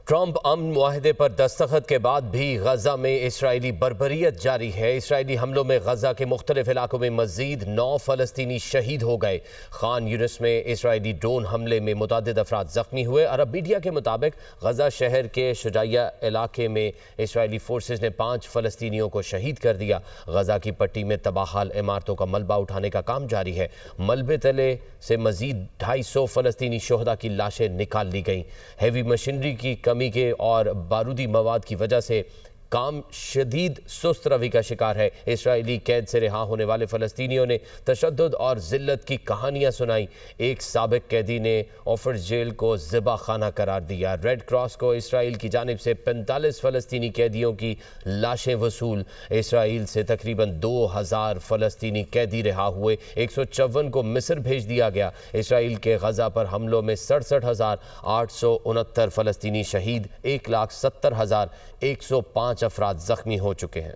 Trump अमन मुआहदे पर दस्तखत के बाद भी गजा में इसराइली बर्बरियत जारी है। इसराइली हमलों में गजा के मुख्तलिफ इलाकों में मजीद 9 फलस्तीनी शहीद हो गए। खान यूनिस में इसराइली ड्रोन हमले में मुतअद्दिद अफराद जख्मी हुए। अरब मीडिया के मुताबिक गजा शहर के शुजाइया इलाके में इसराइली फोर्सेज ने 5 फलस्तीनियों को शहीद कर दिया। गजा की पट्टी में तबाहाल इमारतों का मलबा उठाने का काम जारी है। मलबे तले से मजीद 250 फलस्तीनी शोहदा की लाशें निकाल ली गईं। हैवी मशीनरी की कमी के और बारूदी मवाद की वजह से काम शदीद सुस्त रवि का शिकार है। इसराइली कैद से रिहा होने वाले फ़लस्तीनियों ने तशद्दुद और ज़िल्लत की कहानियाँ सुनाई। एक साबिक कैदी ने ऑफर जेल को ज़िबा खाना करार दिया। रेड क्रॉस को इसराइल की जानिब से 45 फ़लस्तीनी कैदियों की लाशें वसूल। इसराइल से तकरीबन 2000 फ़लस्तीनी कैदी रिहा हुए। 154 को मिस्र भेज दिया गया। इसराइल के गजा पर हमलों में 67,869 फ़लस्तीनी शहीद, 1,70,105 अफराद जख्मी हो चुके हैं।